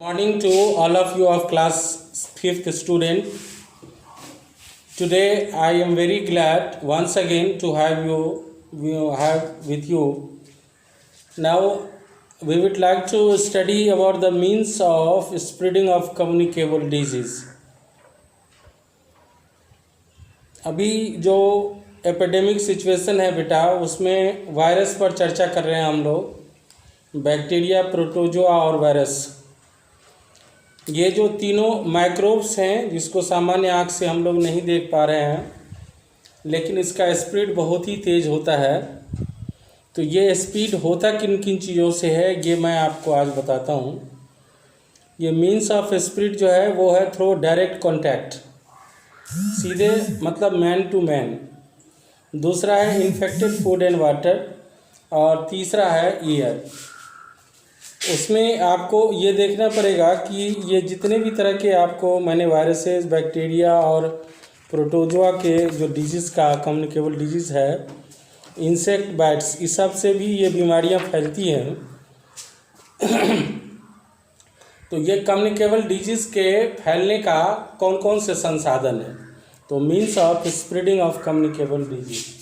Morning to all of you of class 5th student. Today I am very glad once again to have with you. Now we would like to study about the means of spreading of communicable disease. अभी जो epidemic situation है बेटा, उसमें virus पर चर्चा कर रहे हैं हम लोग। बैक्टीरिया, प्रोटोजोआ और वायरस, ये जो तीनों माइक्रोब्स हैं जिसको सामान्य आँख से हम लोग नहीं देख पा रहे हैं, लेकिन इसका स्पीड बहुत ही तेज़ होता है। तो ये स्पीड होता किन किन चीज़ों से है, ये मैं आपको आज बताता हूँ। ये मीन्स ऑफ स्पीड जो है वो है थ्रू डायरेक्ट कॉन्टैक्ट, सीधे मतलब मैन टू मैन। दूसरा है इन्फेक्टेड फूड एंड वाटर, और तीसरा है ईयर। उसमें आपको ये देखना पड़ेगा कि ये जितने भी तरह के आपको मैंने वायरसेस, बैक्टीरिया और प्रोटोजोआ के जो डिजीज़ का कम्युनिकेबल डिजीज़ है, इंसेक्ट बाइट्स, इस सब से भी ये बीमारियां फैलती हैं। तो ये कम्युनिकेबल डिजीज़ के फैलने का कौन कौन से संसाधन है, तो means of spreading of communicable disease.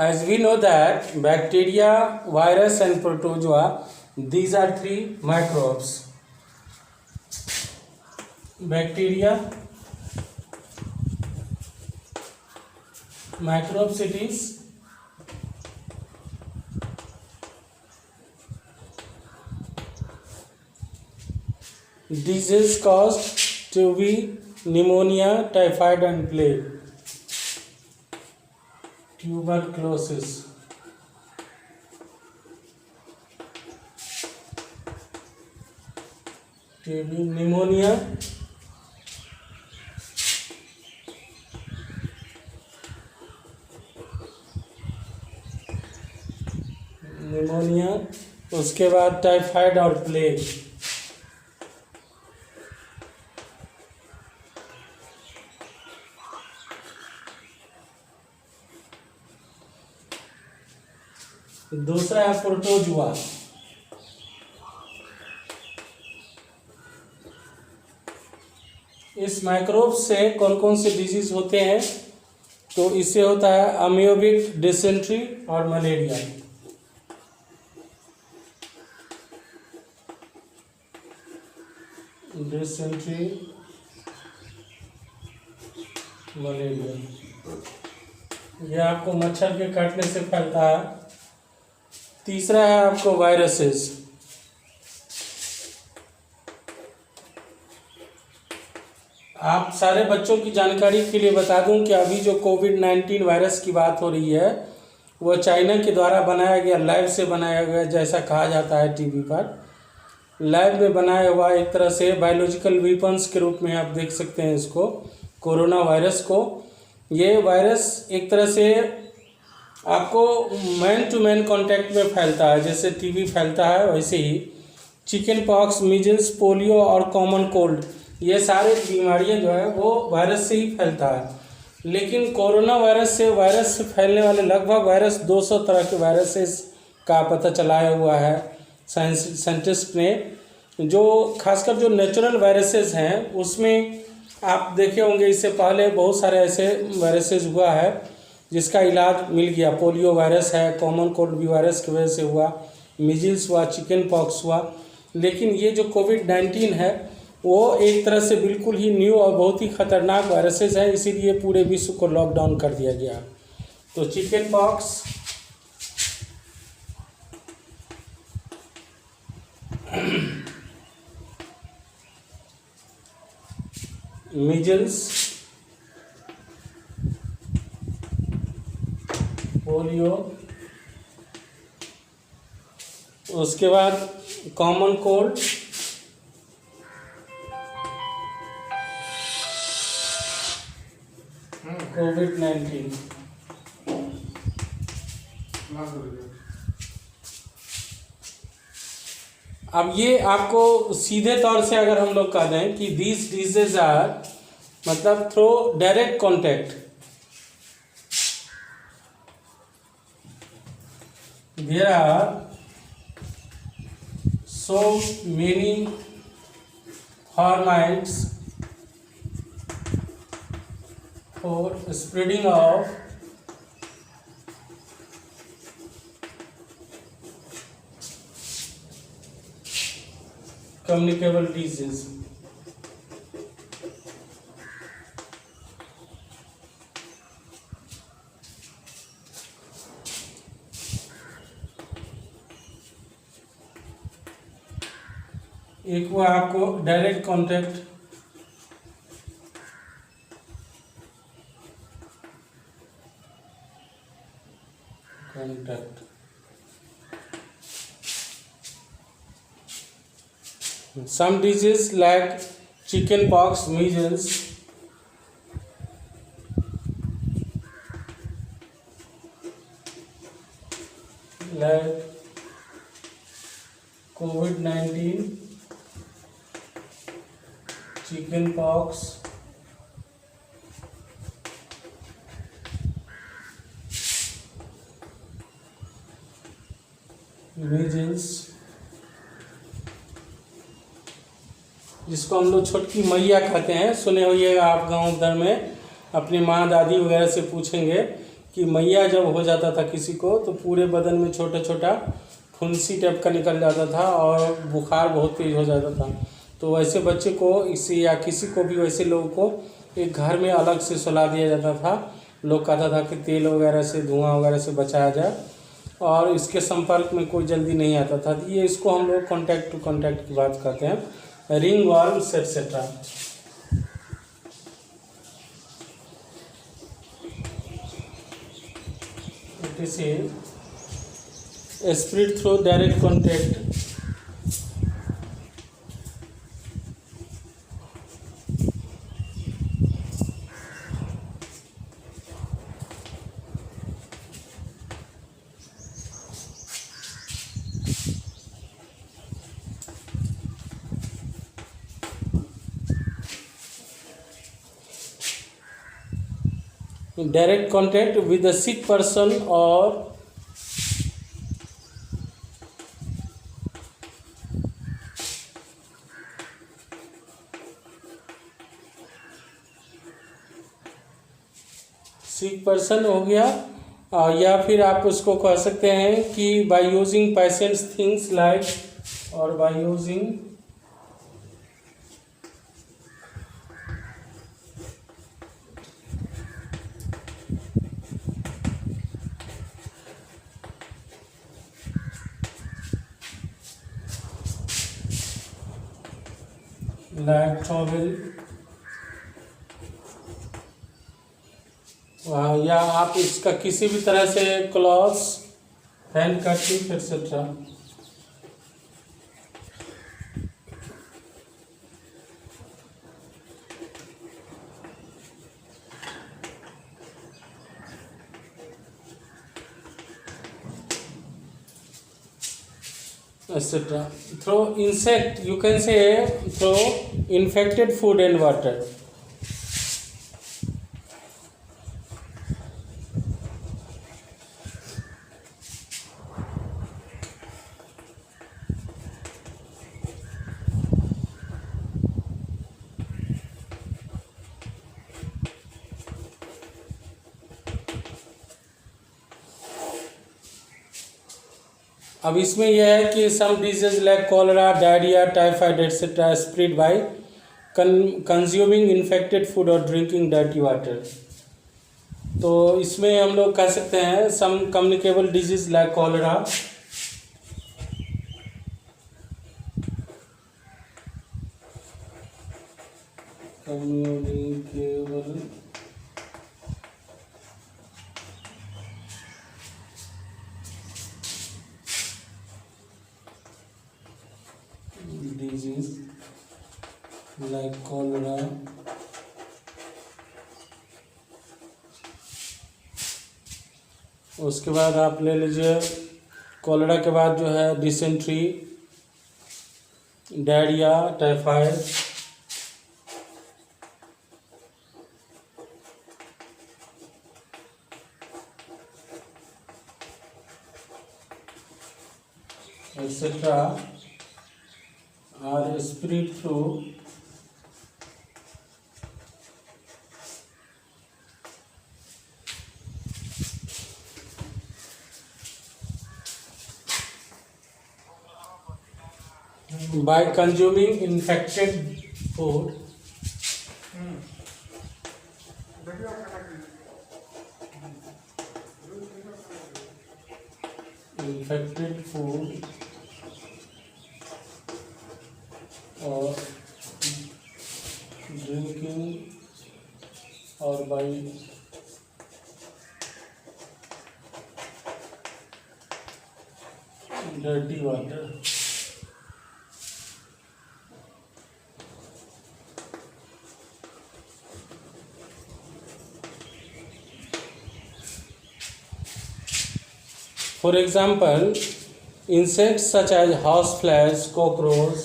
As we know that bacteria, virus and protozoa, these are three microbes. Bacteria, microbes it is, disease caused to be pneumonia, typhoid and plague. Tuberculosis, pneumonia, उसके बाद typhoid और plague. दूसरा है protozoa. इस microbe से कौन कौन से डिजीज होते हैं, तो इससे होता है अमियोबिक, डिसेंट्री और मलेरिया। डिसेंट्री, मलेरिया, ये आपको मच्छर के काटने से फैलता है। तीसरा है आपको वायरसेस। आप सारे बच्चों की जानकारी के लिए बता दूं कि अभी जो कोविड-19 वायरस की बात हो रही है, वो चाइना के द्वारा बनाया गया, लैब से बनाया गया, जैसा कहा जाता है टीवी पर। लैब में बनाया हुआ एक तरह से बायोलॉजिकल वेपन्स के रूप में आप देख सकते हैं इसको, कोरोना वायरस को। ये वायरस एक तरह से आपको मैन टू मैन कांटेक्ट में फैलता है, जैसे टीबी फैलता है वैसे ही चिकन पॉक्स, मीजल्स, पोलियो और कॉमन कोल्ड, ये सारे बीमारियां जो है वो वायरस से ही फैलता है। लेकिन कोरोना वायरस से फैलने वाले लगभग वायरस 200 तरह के वायरसेस का पता चलाया हुआ है साइंटिस्ट ने। जो खासकर जो नेचुरल वायरसेस हैं उसमें आप देखे होंगे, इससे पहले बहुत सारे ऐसे वायरसेस हुआ है जिसका इलाज मिल गया। पोलियो वायरस है, कॉमन कोल्ड भी वायरस की वजह से हुआ, मिजिल्स हुआ, चिकन पॉक्स हुआ। लेकिन ये जो कोविड-19 है वो एक तरह से बिल्कुल ही न्यू और बहुत ही खतरनाक वायरसेस है, इसीलिए पूरे विश्व को लॉकडाउन कर दिया गया। तो चिकन पॉक्स, मिजल्स, पोलियो, उसके बाद कॉमन कोल्ड, कोविड-19। अब ये आपको सीधे तौर से अगर हम लोग कह दें कि दीज डिजीज आर, मतलब through direct contact, there are so many hormones for spreading of communicable disease। एक वो आपको direct contact, some disease like chicken pox, measles, like COVID-19, chicken pox, measles, जिसको हम लोग छोटकी मैया कहते हैं। सुने होइएगा आप गांव उधर में, अपनी माँ दादी वगैरह से पूछेंगे कि मैया जब हो जाता था किसी को तो पूरे बदन में छोटा छोटा फुंसी टाइप का निकल जाता था और बुखार बहुत तेज हो जाता था। तो वैसे बच्चे को इसी या किसी को भी वैसे लोगों को एक घर में अलग से सुला दिया जाता था। लोग कहता था कि तेल वगैरह से, धुआं वगैरह से बचाया जाए और इसके संपर्क में कोई जल्दी नहीं आता था। ये इसको हम लोग कॉन्टैक्ट टू कॉन्टैक्ट की बात करते हैं, ring worms etcetera. It is spread through direct contact, direct contact with a sick person or sick person हो गया, या फिर आप उसको कह सकते हैं कि by using patients things like, और बाय यूजिंग लाइक टॉवेल, या आप इसका किसी भी तरह से clothes, handkerchief etcetera. etc. Through insect, you can say through infected food and water. अब इसमें यह है कि some disease like cholera, diarrhoea, typhoid etcetera spread by consuming infected food और ड्रिंकिंग डर्टी वाटर। तो इसमें हम लोग कह सकते हैं some communicable disease like cholera, communicable disease like cholera, उसके बाद आप ले लीजिए कॉलेरा के बाद जो है डिसेंट्री, डायरिया, टाइफाइड, एक्सेट्रा और spirit flu, by consuming infected food, infected food or drinking or by dirty water. For example, insects such as houseflies, cockroach,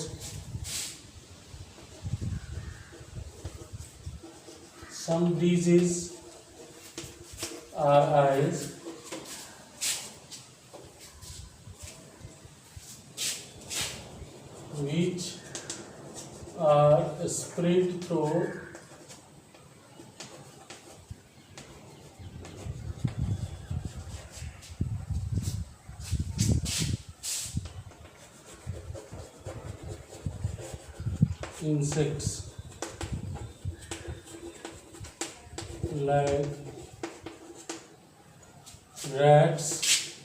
some disease are eyes, which are spread through insects like rats,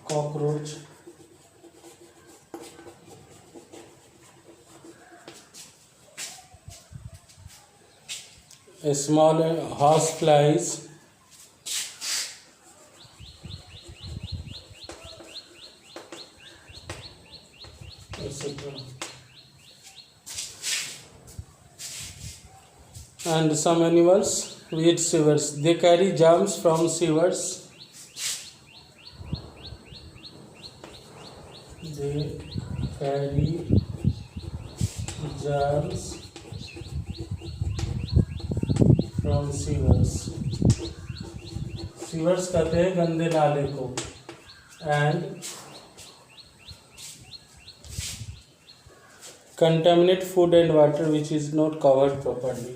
cockroach, small house flies, etc. And some animals with sewers. They carry germs from sewers. They carry germs from sewers. Sewers कहते हैं गंदे नाले को. And contaminate food and water which is not covered properly.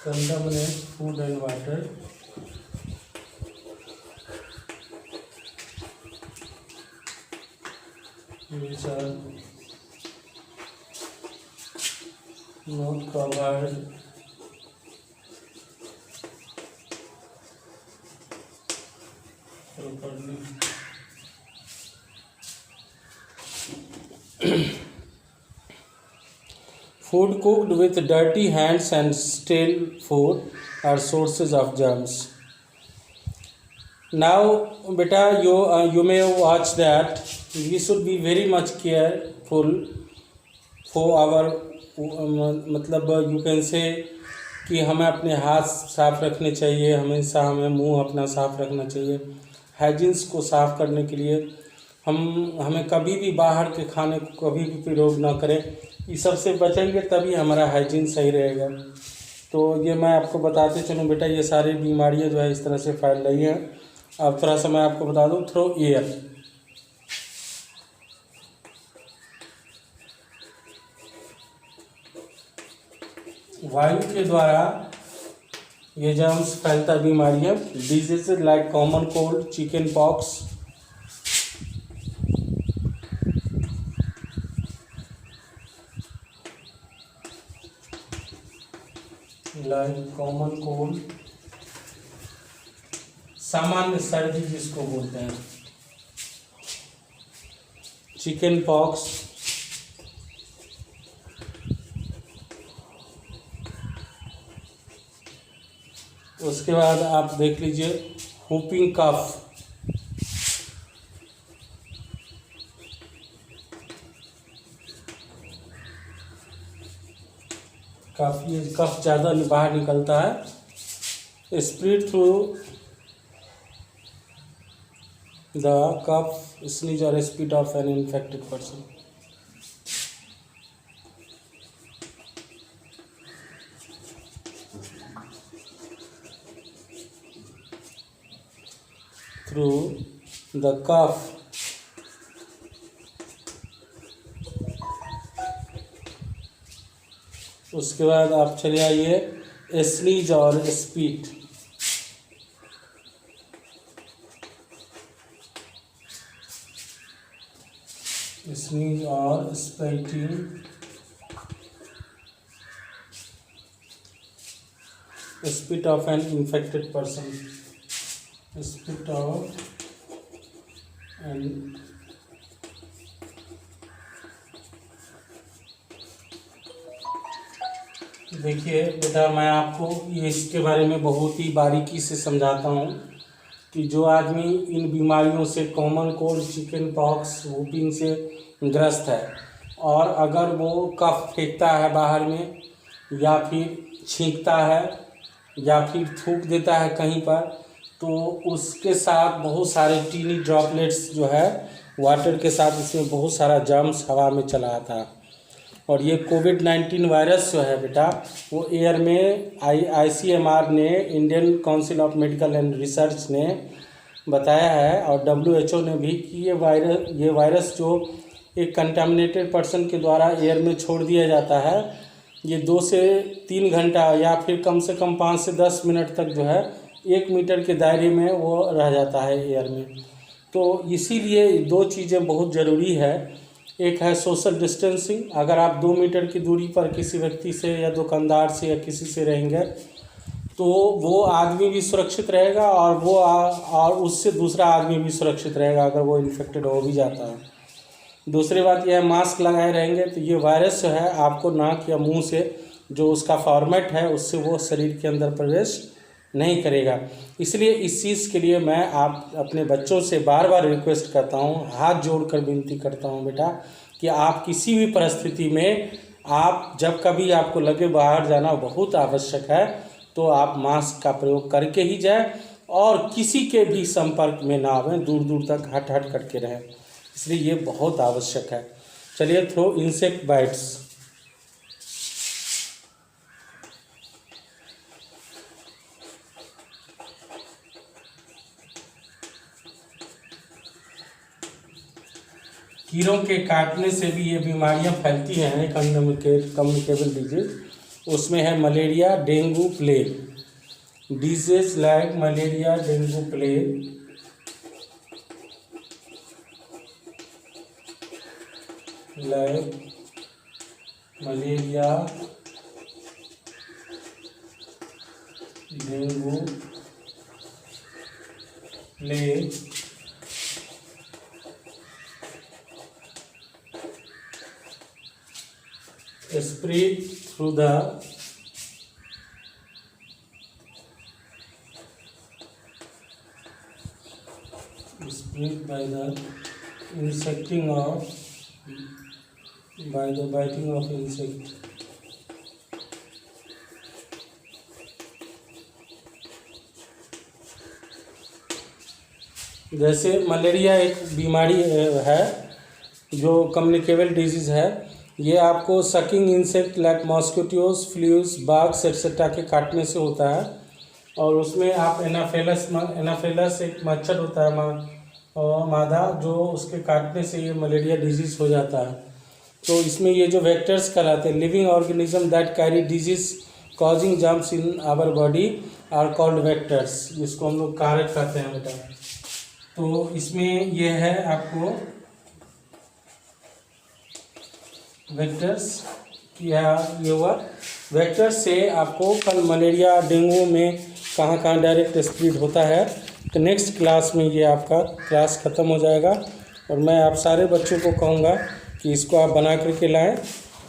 Contaminate food and water which are not covered properly. Food cooked with dirty hands and stale food are sources of germs. Now, beta, you may watch that we should be very much careful for our मतलब you can say कि हमें अपने हाथ साफ रखने चाहिए, हमेशा हमें मुंह अपना साफ रखना चाहिए. हाइजीन्स को साफ करने के लिए हमें कभी भी बाहर के खाने को कभी भी प्रयोग ना करें. इस सब से बचेंगे तभी हमारा हाइजीन सही रहेगा. तो ये मैं आपको बताते चलूँ बेटा, ये सारी बीमारियां जो है इस तरह से फैल रही हैं. अब थोड़ा सा मैं आपको बता दूँ थ्रू एयर. वायु के द्वारा ये जर्म्स फैलता बीमारियां. Disease like common cold, chicken pox, सामान्य सर्दी जिसको बोलते हैं, चिकन पॉक्स, उसके बाद आप देख लीजिए हुपिंग कफ, काफ़ी कफ ज़्यादा बाहर निकलता है। Spread through the cough, sneeze और spit of an infected person. Through the cough उसके बाद आप चले आइए स्नीज और स्पीट। स्नीज और spitting, spit of an infected person, spit of an देखिए बेटा, मैं आपको ये इसके बारे में बहुत ही बारीकी से समझाता हूँ कि जो आदमी इन बीमारियों से, common cold, chicken pox, whopping से ग्रस्त है और अगर वो कफ फेंकता है बाहर में या फिर छींकता है या फिर थूक देता है कहीं पर, तो उसके साथ बहुत सारे टीनी ड्रॉपलेट्स जो है वाटर के साथ, इसमें बहुत सारा जर्म्स हवा में चला आता है। और ये कोविड-19 वायरस जो है बेटा, वो एयर में ICMR ने, Indian council of medical and research ने बताया है और WHO ने भी कि ये वायरस जो एक कंटामिनेटेड पर्सन के द्वारा एयर में छोड़ दिया जाता है, ये 2 से 3 घंटा या फिर कम से कम 5 से 10 मिनट तक जो है 1 मीटर के दायरे में वो रह जाता है एयर में। तो इसीलिए 2 चीज़ें बहुत ज़रूरी है। एक है सोशल डिस्टेंसिंग, अगर आप 2 मीटर की दूरी पर किसी व्यक्ति से या दुकानदार से या किसी से रहेंगे तो वो आदमी भी सुरक्षित रहेगा और और उससे दूसरा आदमी भी सुरक्षित रहेगा अगर वो इन्फेक्टेड हो भी जाता है। दूसरी बात यह है, मास्क लगाए रहेंगे तो ये वायरस जो है आपको नाक या मुंह से, जो उसका फॉर्मेट है, उससे वो शरीर के अंदर प्रवेश नहीं करेगा। इसलिए इस चीज़ के लिए मैं आप अपने बच्चों से बार बार रिक्वेस्ट करता हूँ, हाथ जोड़कर विनती करता हूँ बेटा, कि आप किसी भी परिस्थिति में, आप जब कभी आपको लगे बाहर जाना बहुत आवश्यक है, तो आप मास्क का प्रयोग करके ही जाएं और किसी के भी संपर्क में ना आवें, दूर दूर तक हट करके रहें। इसलिए ये बहुत आवश्यक है। चलिए, थ्रो इंसेक्ट बाइट्स। कीड़ों के काटने से भी ये बीमारियां फैलती हैं, कम्युनिकेबल डिजीज। उसमें है malaria, dengue, plague. Disease like malaria, dengue, plague dengue, plague spread through the by the biting of insect। जैसे मलेरिया एक बीमारी है जो कम्युनिकेबल डिजीज़ है। ये आपको sucking insect like mosquitoes, flies, bugs etcetera के काटने से होता है। और उसमें आप एनाफेलस एक मच्छर होता है मादा, जो उसके काटने से ये मलेरिया डिजीज़ हो जाता है। तो इसमें ये जो वेक्टर्स कहलाते हैं, living organism that carry disease causing germs in our body are called vectors, जिसको हम लोग कारक कहते हैं बेटा। तो इसमें ये है आपको वेक्टर्स, या ये हुआ वेक्टर्स से आपको कल मलेरिया, डेंगू में कहाँ डायरेक्ट स्प्रेड होता है। तो नेक्स्ट क्लास में ये आपका क्लास ख़त्म हो जाएगा और मैं आप सारे बच्चों को कहूँगा कि इसको आप बना करके लाएं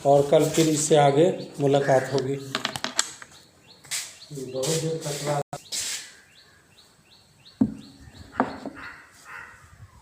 और कल फिर इससे आगे मुलाकात होगी। बहुत